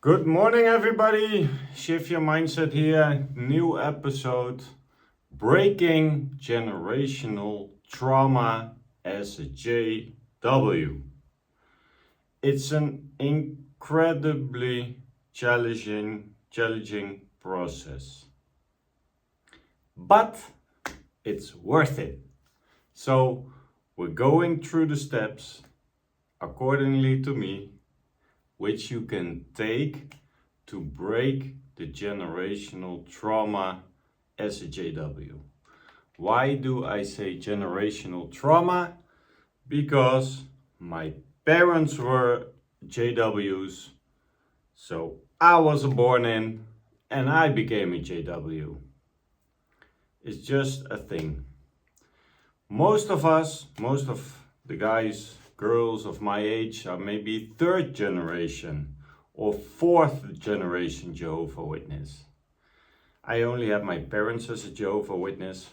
Good morning, everybody. Shift your mindset here. New episode. Breaking generational trauma as a JW. It's an incredibly challenging process, but it's worth it. So we're going through the steps accordingly to me, which you can take to break the generational trauma as a JW. Why do I say generational trauma? Because my parents were JWs, so I was born in and I became a JW. It's just a thing. Most of the guys, girls of my age are maybe third generation or fourth generation Jehovah's Witness. I only have my parents as a Jehovah's Witness,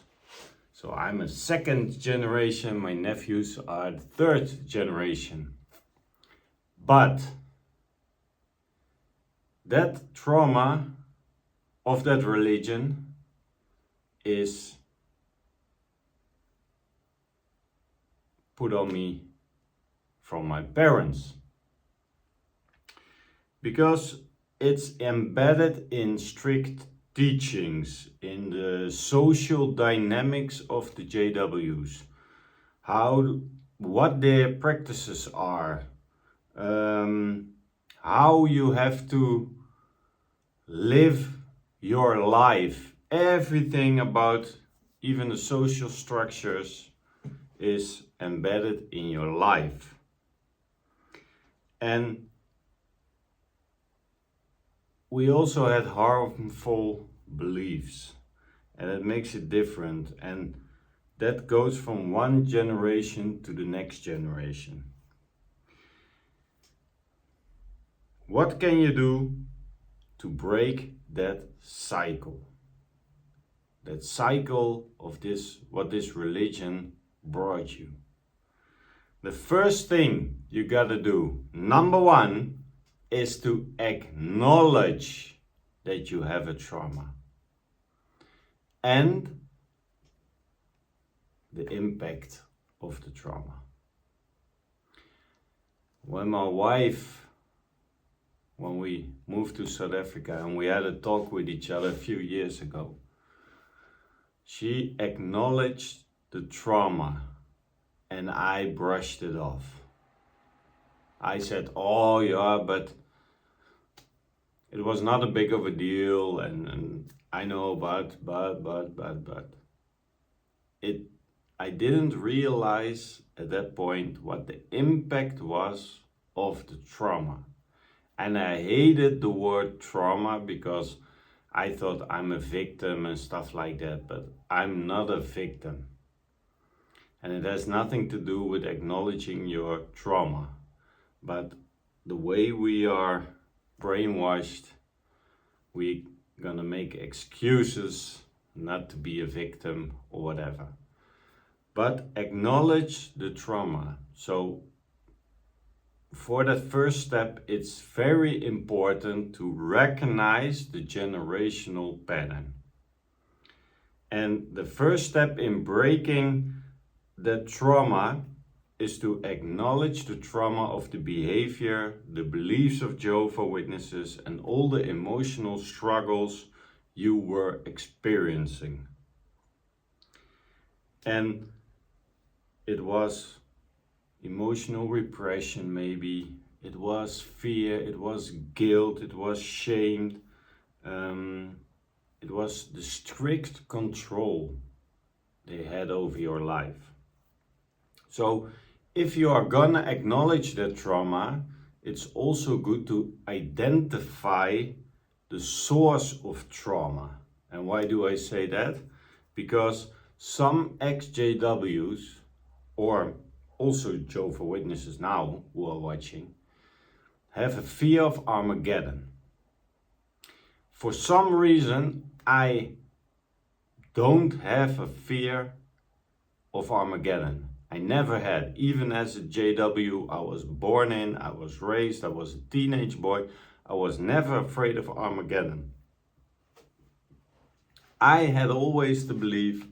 so I'm a second generation. My nephews are third generation. But that trauma of that religion is put on me from my parents, because it's embedded in strict teachings, in the social dynamics of the JWs, what their practices are, how you have to live your life. Everything about even the social structures is embedded in your life. And we also had harmful beliefs, and it makes it different, and that goes from one generation to the next generation. What can you do to break that cycle? That cycle of what this religion brought you. The first thing you gotta do, number one, is to acknowledge that you have a trauma and the impact of the trauma. When we moved to South Africa and we had a talk with each other a few years ago, she acknowledged the trauma and I brushed it off. I said, oh yeah, but it was not a big of a deal, and I know, but. I didn't realize at that point what the impact was of the trauma. And I hated the word trauma because I thought I'm a victim and stuff like that, but I'm not a victim. And it has nothing to do with acknowledging your trauma. But the way we are brainwashed, we're gonna make excuses not to be a victim or whatever. But acknowledge the trauma. So for that first step, it's very important to recognize the generational pattern. And the first step in breaking that trauma is to acknowledge the trauma of the behavior, the beliefs of Jehovah's Witnesses, and all the emotional struggles you were experiencing. And it was emotional repression, maybe. It was fear, it was guilt, it was shame. It was the strict control they had over your life. So if you are gonna acknowledge that trauma, it's also good to identify the source of trauma. And why do I say that? Because some ex-JWs, or also Jehovah's Witnesses now who are watching, have a fear of Armageddon. For some reason, I don't have a fear of Armageddon. I never had. Even as a JW, I was born in, I was raised, I was a teenage boy. I was never afraid of Armageddon. I had always the belief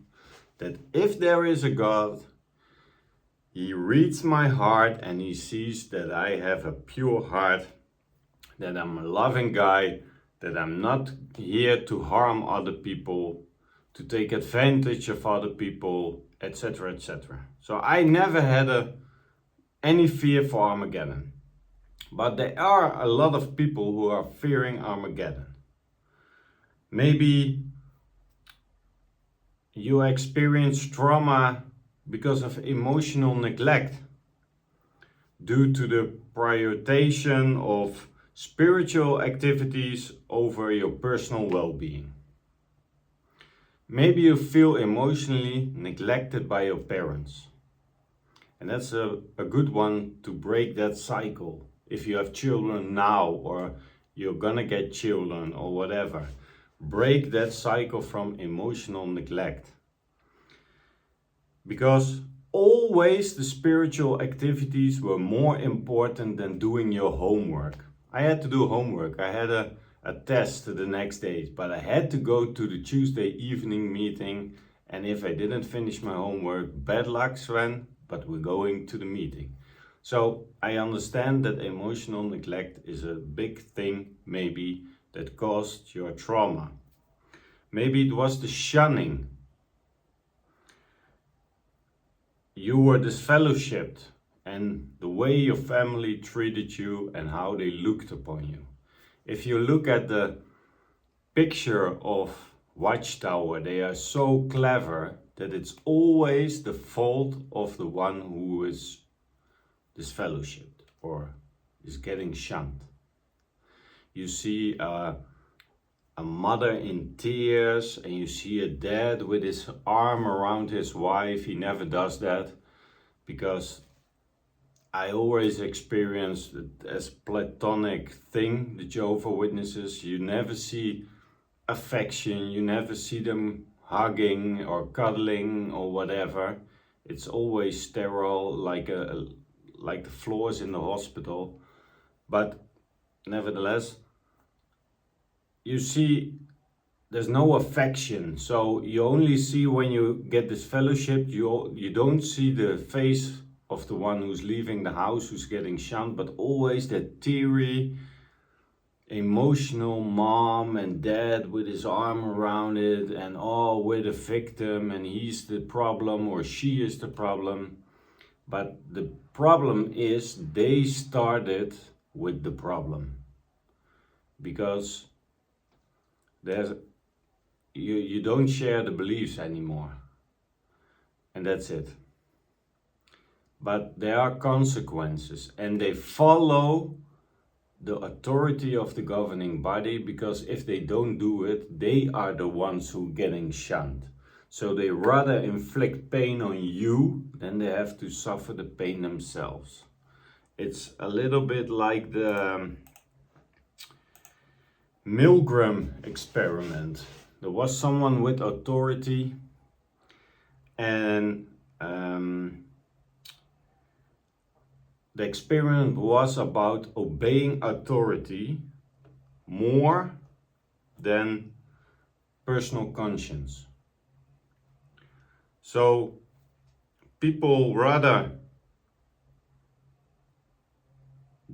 that if there is a God, He reads my heart and He sees that I have a pure heart, that I'm a loving guy, that I'm not here to harm other people, to take advantage of other people, etc., etc. So I never had any fear for Armageddon. But there are a lot of people who are fearing Armageddon. Maybe you experience trauma because of emotional neglect due to the prioritization of spiritual activities over your personal well-being. Maybe you feel emotionally neglected by your parents. And that's a good one to break that cycle. If you have children now or you're gonna get children or whatever, break that cycle from emotional neglect. Because always the spiritual activities were more important than doing your homework. I had to do homework. I had a test the next day, but I had to go to the Tuesday evening meeting. And if I didn't finish my homework, bad luck, Sven, but we're going to the meeting. So I understand that emotional neglect is a big thing, maybe, that caused your trauma. Maybe it was the shunning. You were disfellowshipped and the way your family treated you and how they looked upon you. If you look at the picture of Watchtower, they are so clever that it's always the fault of the one who is disfellowshipped or is getting shunned. You see a mother in tears and you see a dad with his arm around his wife. He never does that because I always experienced it as platonic thing, the Jehovah's Witnesses. You never see affection, you never see them hugging or cuddling or whatever. It's always sterile, like the floors in the hospital. But nevertheless, you see there's no affection. So you only see when you get this fellowship, you don't see the face of the one who's leaving the house, who's getting shunned, but always that teary, emotional mom and dad with his arm around it and oh, we're the victim and he's the problem or she is the problem. But the problem is they started with the problem because you don't share the beliefs anymore, and that's it. But there are consequences and they follow the authority of the governing body, because if they don't do it, they are the ones who are getting shunned. So they rather inflict pain on you than they have to suffer the pain themselves. It's a little bit like the Milgram experiment. There was someone with authority and the experiment was about obeying authority more than personal conscience. So people rather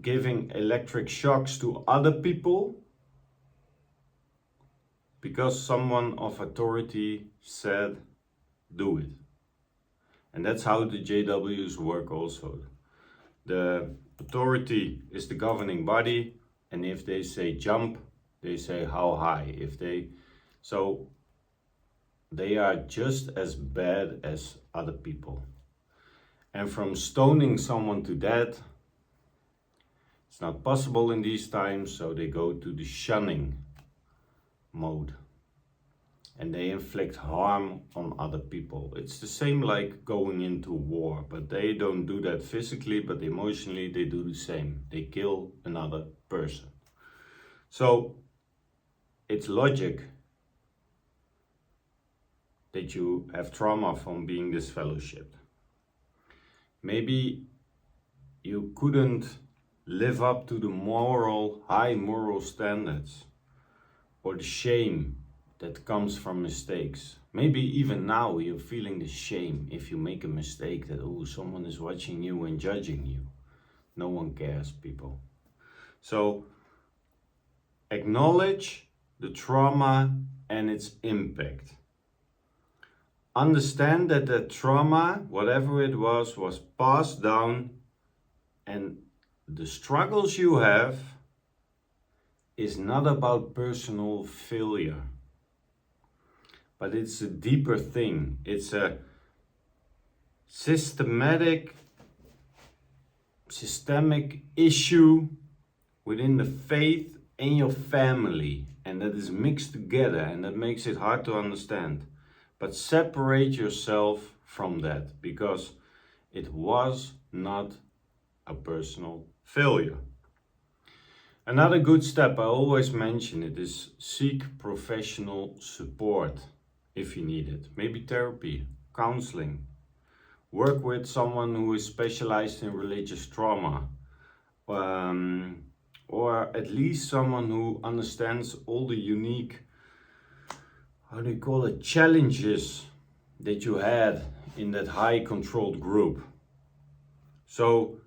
giving electric shocks to other people because someone of authority said, do it. And that's how the JWs work also. The authority is the governing body, and if they say jump, they say how high. So they are just as bad as other people. And from stoning someone to death, it's not possible in these times, so they go to the shunning mode. And they inflict harm on other people. It's the same like going into war, but they don't do that physically, but emotionally they do the same. They kill another person. So it's logic that you have trauma from being disfellowshipped. Maybe you couldn't live up to the high moral standards, or the shame that comes from mistakes. Maybe even now you're feeling the shame if you make a mistake, that oh, someone is watching you and judging you. No one cares, people. So acknowledge the trauma and its impact. Understand that the trauma, whatever it was passed down, and the struggles you have is not about personal failure, but it's a deeper thing. It's a systemic issue within the faith and your family, and that is mixed together, and that makes it hard to understand. But separate yourself from that, because it was not a personal failure. Another good step, I always mention it, is seek professional support if you need it. Maybe therapy, counseling. Work with someone who is specialized in religious trauma, or at least someone who understands all the unique, challenges that you had in that high controlled group. So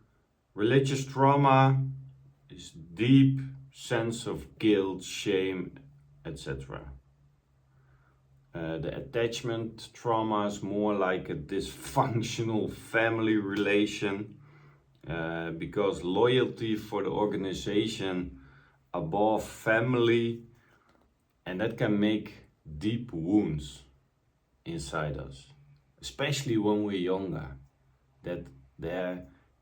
religious trauma is deep sense of guilt, shame, etc. The attachment trauma is more like a dysfunctional family relation, because loyalty for the organization above family, and that can make deep wounds inside us, especially when we're younger. That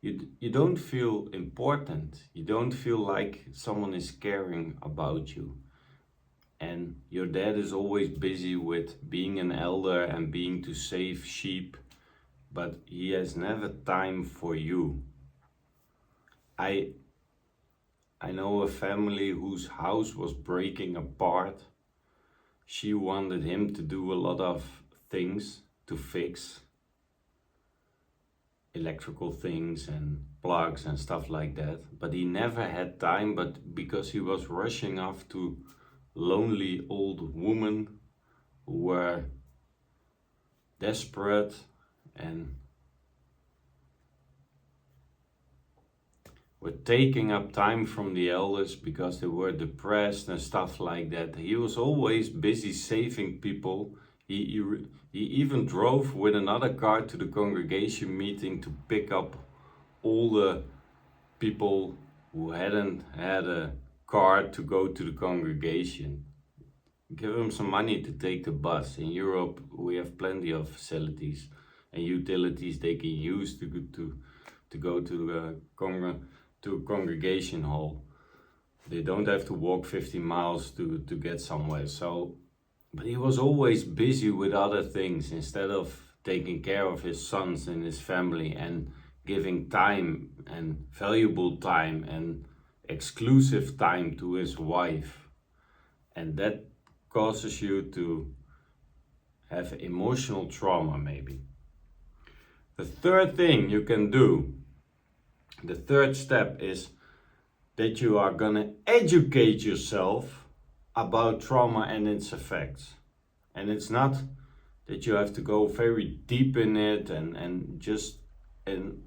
you don't feel important, you don't feel like someone is caring about you, and your dad is always busy with being an elder and being to save sheep, but he has never time for you. I know a family whose house was breaking apart. She wanted him to do a lot of things to fix electrical things and plugs and stuff like that, but he never had time, but because he was rushing off to lonely old women who were desperate and were taking up time from the elders because they were depressed and stuff like that. He was always busy saving people. He even drove with another car to the congregation meeting to pick up all the people who hadn't had a car to go to the congregation. Give them some money to take the bus. In Europe, we have plenty of facilities and utilities they can use to go to a congregation hall. They don't have to walk 50 miles to get somewhere. So, but he was always busy with other things instead of taking care of his sons and his family and giving time and valuable time and exclusive time to his wife. And that causes you to have emotional trauma, maybe. The third thing you can do, the third step, is that you are gonna educate yourself about trauma and its effects. And it's not that you have to go very deep in it and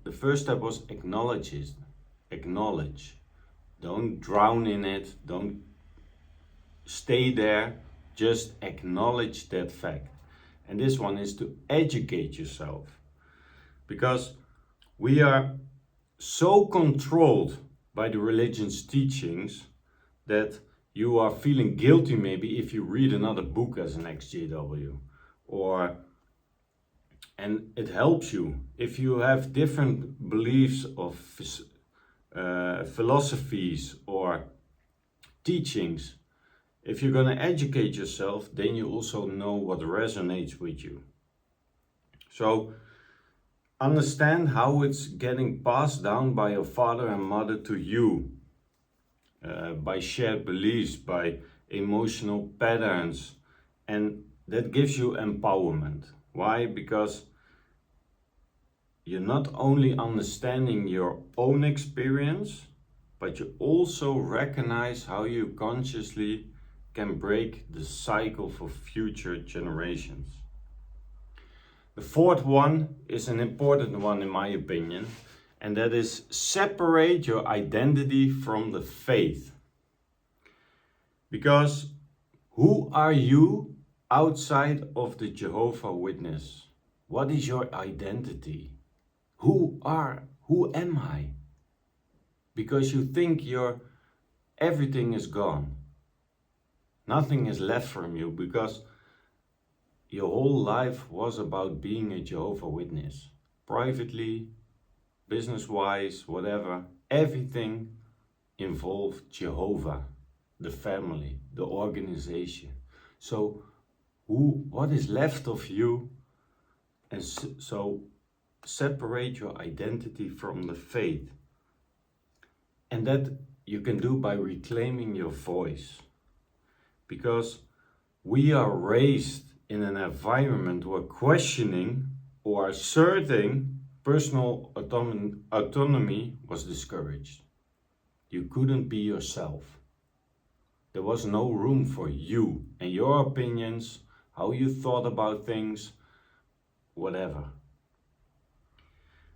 the first step was acknowledge. Don't drown in it, don't stay there, just acknowledge that fact. And this one is to educate yourself, because we are so controlled by the religion's teachings that you are feeling guilty maybe if you read another book as an XJW, and it helps you if you have different beliefs of philosophies or teachings. If you're going to educate yourself, then you also know what resonates with you. So understand how it's getting passed down by your father and mother to you, by shared beliefs, by emotional patterns, and that gives you empowerment. Why? Because you're not only understanding your own experience, but you also recognize how you consciously can break the cycle for future generations. The fourth one is an important one in my opinion, and that is separate your identity from the faith. Because who are you outside of the Jehovah's Witness? What is your identity? Who am I? Because you think everything is gone. Nothing is left from you because your whole life was about being a Jehovah's Witness. Privately, business-wise, whatever, everything involved Jehovah, the family, the organization. So what is left of you? And so separate your identity from the faith. And that you can do by reclaiming your voice. Because we are raised in an environment where questioning or asserting personal autonomy was discouraged. You couldn't be yourself. There was no room for you and your opinions, how you thought about things, whatever.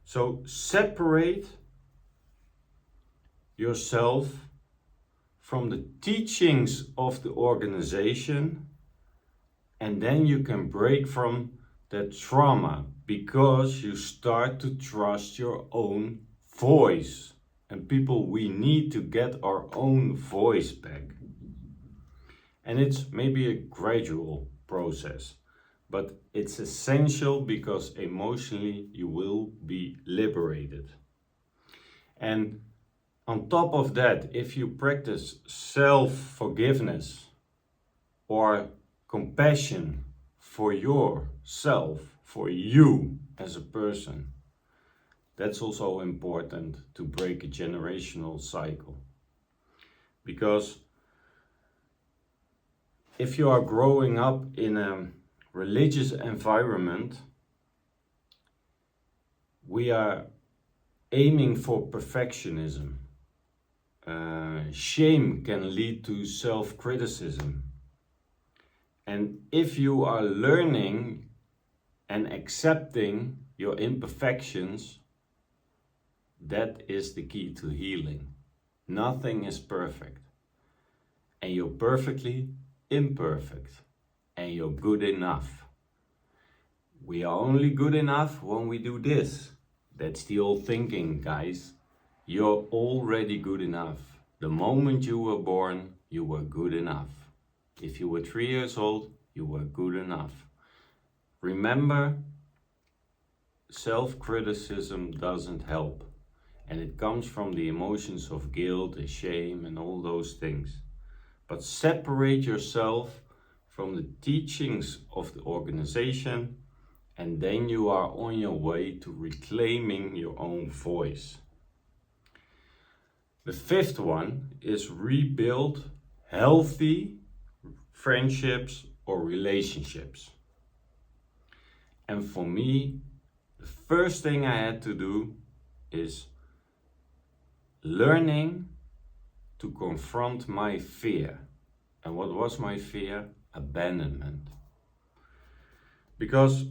So separate yourself from the teachings of the organization, and then you can break from that trauma because you start to trust your own voice. And people, we need to get our own voice back. And it's maybe a gradual process, but it's essential because emotionally you will be liberated. And on top of that, if you practice self-forgiveness or compassion for yourself, for you as a person, that's also important to break a generational cycle. Because if you are growing up in a religious environment, we are aiming for perfectionism. Shame can lead to self-criticism. And if you are learning and accepting your imperfections, that is the key to healing. Nothing is perfect. And you're perfectly imperfect. And you're good enough. We are only good enough when we do this. That's the old thinking, guys. You're already good enough. The moment you were born, you were good enough. If you were 3 years old, you were good enough. Remember, self-criticism doesn't help. And it comes from the emotions of guilt and shame and all those things. But separate yourself from the teachings of the organization, and then you are on your way to reclaiming your own voice. The fifth one is rebuild healthy friendships or relationships. And for me, the first thing I had to do is learning to confront my fear. And what was my fear? Abandonment. Because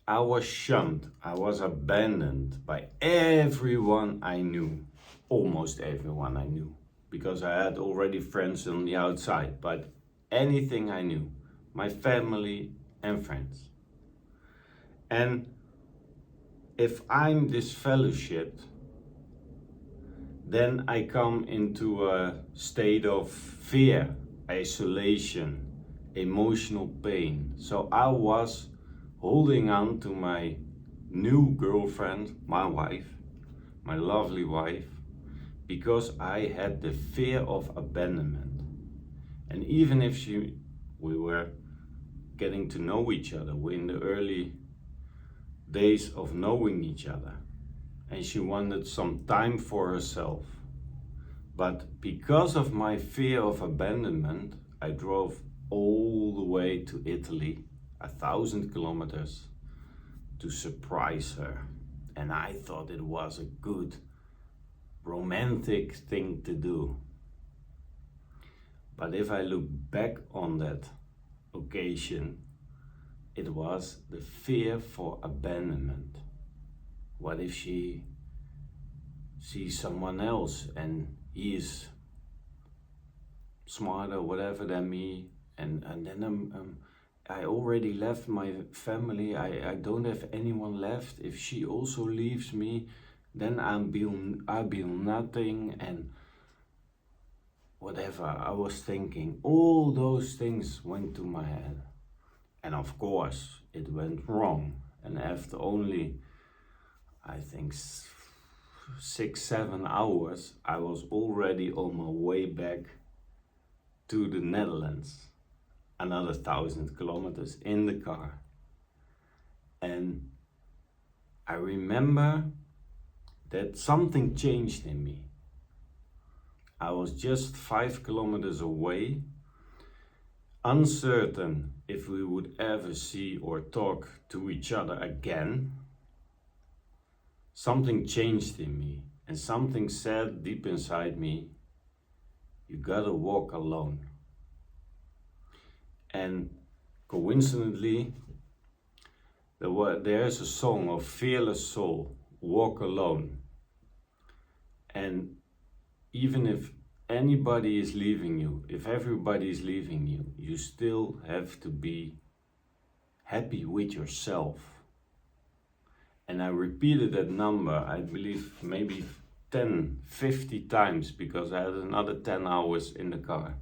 I was shunned, I was abandoned by everyone I knew. Almost everyone I knew, because I had already friends on the outside, but anything I knew, my family and friends. And if I'm disfellowshipped, then I come into a state of fear, isolation, emotional pain. So I was holding on to my new girlfriend, my wife, my lovely wife, because I had the fear of abandonment. And even if we were getting to know each other, we're in the early days of knowing each other, and she wanted some time for herself. But because of my fear of abandonment, I drove all the way to Italy, 1,000 kilometers, to surprise her. And I thought it was a good romantic thing to do. But if I look back on that occasion, it was the fear for abandonment. What if she sees someone else and he is smarter, whatever, than me, and then I already left my family. I don't have anyone left. If she also leaves me, then I'll be nothing, and whatever I was thinking. All those things went to my head. And of course, it went wrong. And after only, I think, 6-7 hours, I was already on my way back to the Netherlands. Another 1,000 kilometers in the car. And I remember that something changed in me. I was just 5 kilometers away, uncertain if we would ever see or talk to each other again. Something changed in me, and something said deep inside me, you gotta walk alone. And coincidentally, there's a song of Fearless Soul, Walk Alone. And even if anybody is leaving you, if everybody is leaving you, you still have to be happy with yourself. And I repeated that number, I believe maybe 10, 50 times, because I had another 10 hours in the car.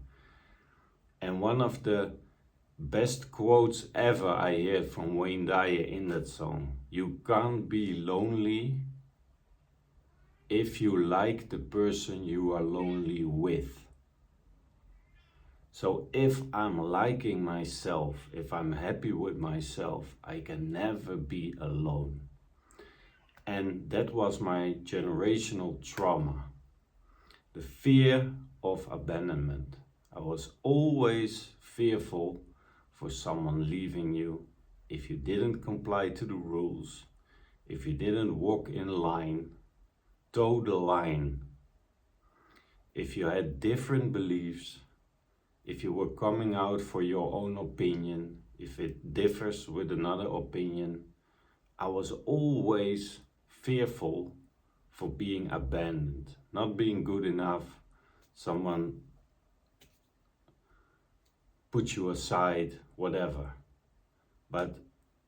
And one of the best quotes ever I heard from Wayne Dyer in that song, you can't be lonely if you like the person you are lonely with. So if I'm liking myself, if I'm happy with myself, I can never be alone. And that was my generational trauma, the fear of abandonment. I was always fearful for someone leaving you if you didn't comply to the rules, if you didn't walk in line, toe the line, if you had different beliefs, if you were coming out for your own opinion, if it differs with another opinion. I was always fearful for being abandoned, not being good enough, someone put you aside, whatever. But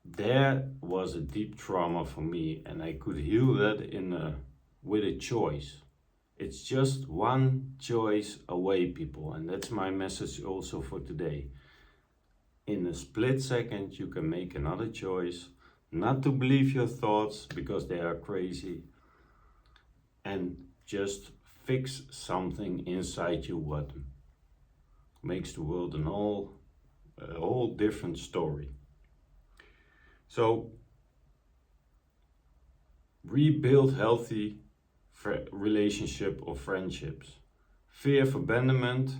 there was a deep trauma for me, and I could heal that with a choice. It's just one choice away, people, and that's my message also for today. In a split second, you can make another choice, not to believe your thoughts because they are crazy, and just fix something inside you what makes the world a whole different story. So rebuild healthy relationship or friendships. Fear of abandonment,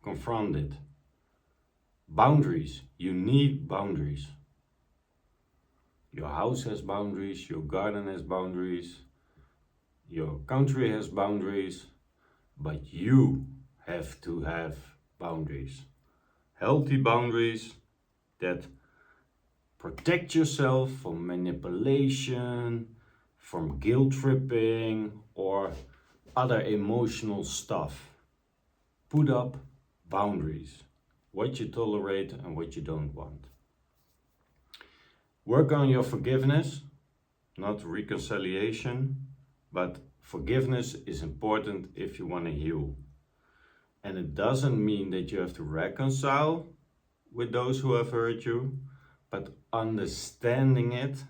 confront it. Boundaries, you need boundaries. Your house has boundaries, your garden has boundaries, your country has boundaries, but you have to have boundaries. Healthy boundaries that protect yourself from manipulation, from guilt tripping, or other emotional stuff. Put up boundaries, what you tolerate and what you don't want. Work on your forgiveness, not reconciliation, but forgiveness is important if you want to heal. And it doesn't mean that you have to reconcile with those who have hurt you, but understanding it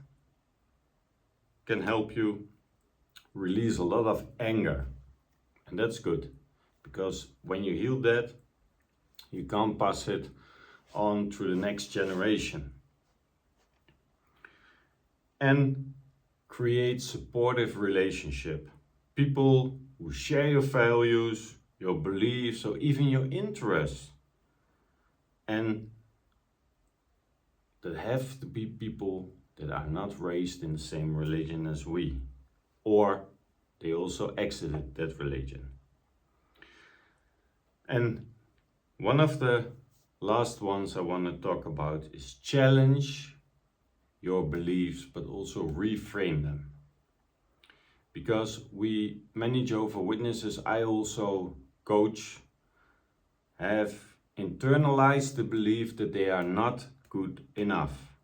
can help you release a lot of anger. And that's good, because when you heal that, you can't pass it on to the next generation. And create supportive relationship. People who share your values, your beliefs, or even your interests. And that have to be people that are not raised in the same religion as we, or they also exited that religion. And one of the last ones I want to talk about is challenge your beliefs, but also reframe them. Because many Jehovah's Witnesses I also coach, have internalized the belief that they are not good enough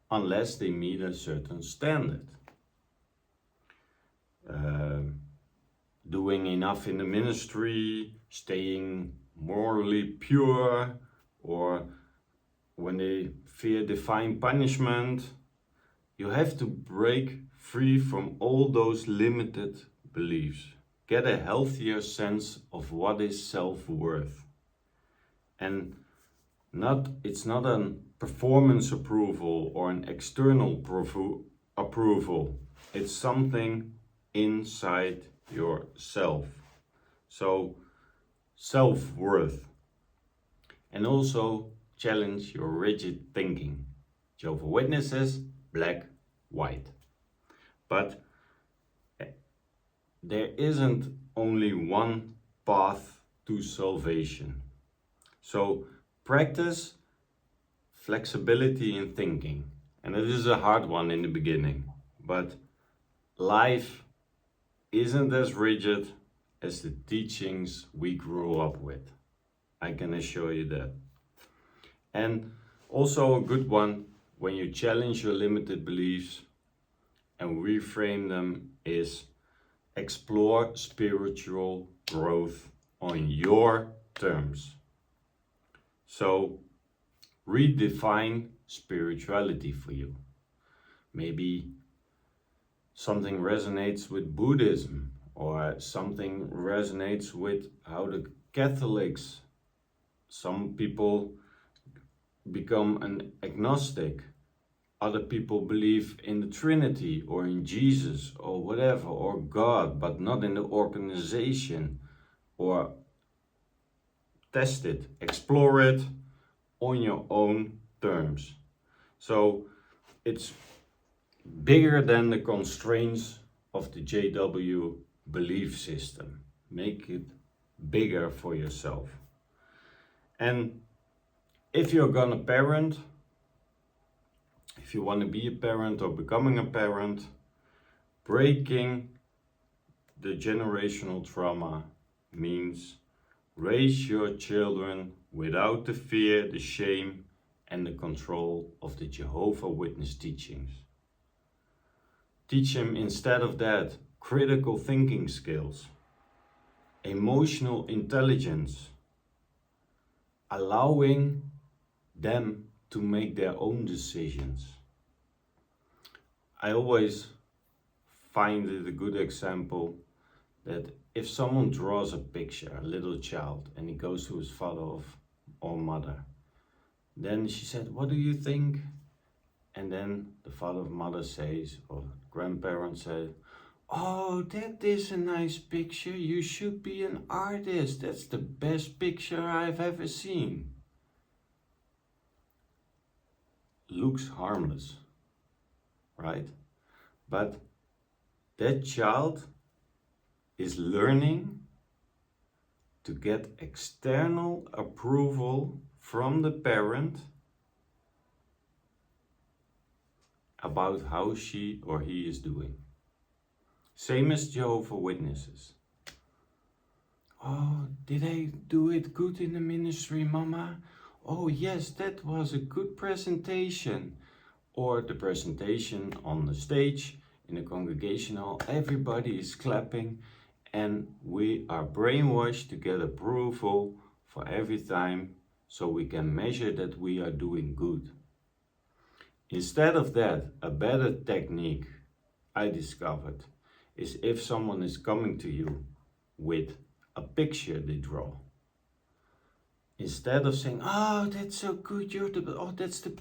unless they meet a certain standard. Doing enough in the ministry, staying morally pure, or when they fear divine punishment. You have to break free from all those limited beliefs. Get a healthier sense of what is self-worth. And it's not a performance approval or an external approval. It's something inside yourself. So self-worth. And also challenge your rigid thinking. Jehovah's Witnesses, black, white. But there isn't only one path to salvation. So practice flexibility in thinking. And it is a hard one in the beginning. But life isn't as rigid as the teachings we grew up with. I can assure you that. And also a good one when you challenge your limited beliefs and reframe them is explore spiritual growth on your terms. So redefine spirituality for you. Maybe something resonates with Buddhism, or something resonates with how the Catholics, some people become an agnostic. Other people believe in the Trinity or in Jesus or whatever, or God, but not in the organization. Or test it, explore it on your own terms. So it's bigger than the constraints of the JW belief system. Make it bigger for yourself. And if you're gonna parent, if you want to be a parent or becoming a parent, breaking the generational trauma means raise your children without the fear, the shame, and the control of the Jehovah's Witness teachings. Teach them instead of that critical thinking skills, emotional intelligence, allowing them to make their own decisions. I always find it a good example that if someone draws a picture, a little child, and he goes to his father or mother, then she said, "What do you think?" And then the father or mother says, or grandparent says, "Oh, that is a nice picture. You should be an artist. That's the best picture I've ever seen." Looks harmless, right? But that child is learning to get external approval from the parent about how she or he is doing. Same as Jehovah's Witnesses. "Oh, did I do it good in the ministry, Mama? Oh yes, that was a good presentation." Or the presentation on the stage in the congregation hall, everybody is clapping and we are brainwashed to get approval for every time so we can measure that we are doing good. Instead of that, a better technique I discovered is if someone is coming to you with a picture they draw. Instead of saying, "Oh, that's so good, that's the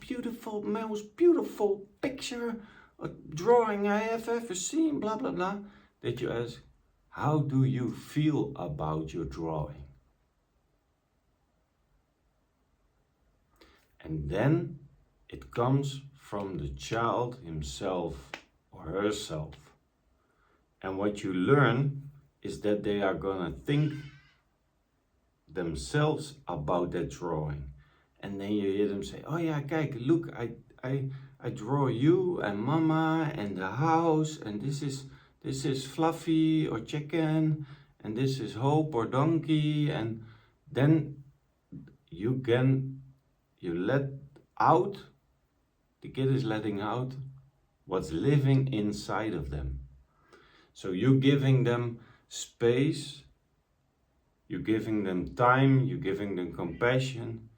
most beautiful picture or drawing I have ever seen, blah, blah, blah," that you ask, "How do you feel about your drawing?" And then it comes from the child himself or herself. And what you learn is that they are gonna think themselves about that drawing. And then you hear them say, oh yeah, kijk, look, I draw you and mama and the house, and this is Fluffy or chicken, and this is Hope or donkey. And then you let out, the kid is letting out what's living inside of them. So you're giving them space, you're giving them time, you're giving them compassion,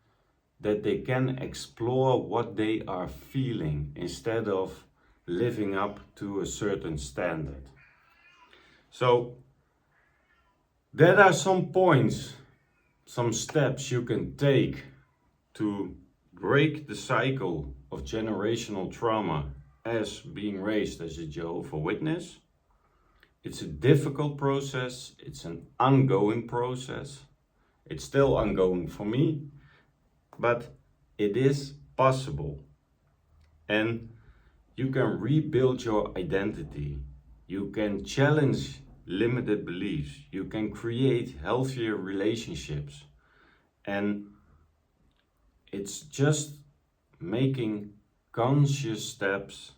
that they can explore what they are feeling instead of living up to a certain standard. So there are some points, some steps you can take to break the cycle of generational trauma as being raised as a Jehovah's Witness. It's a difficult process, it's an ongoing process. It's still ongoing for me, but it is possible. And you can rebuild your identity. You can challenge limited beliefs. You can create healthier relationships. And it's just making conscious steps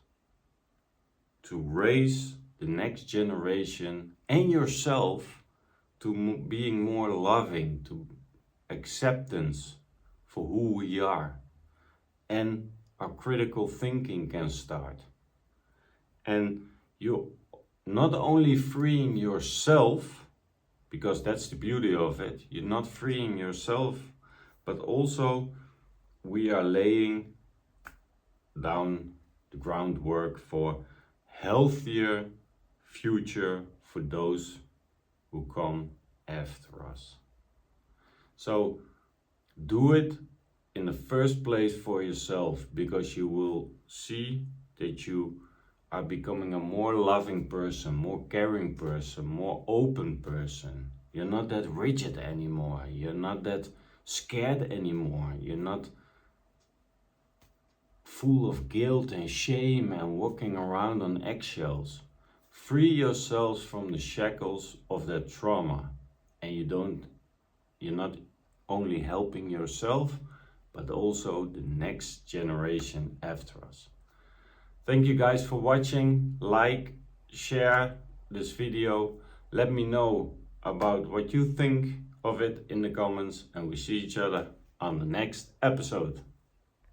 to raise the next generation and yourself to being more loving, to acceptance for who we are. And our critical thinking can start. And you're not only freeing yourself, because that's the beauty of it, you're not freeing yourself, but also we are laying down the groundwork for healthier future for those who come after us. So do it in the first place for yourself, because you will see that you are becoming a more loving person, more caring person, more open person. You're not that rigid anymore. You're not that scared anymore. You're not full of guilt and shame and walking around on eggshells. Free yourselves from the shackles of that trauma, and you're not only helping yourself, but also the next generation after us. Thank you guys for watching. Like, share this video. Let me know about what you think of it in the comments, and we see each other on the next episode.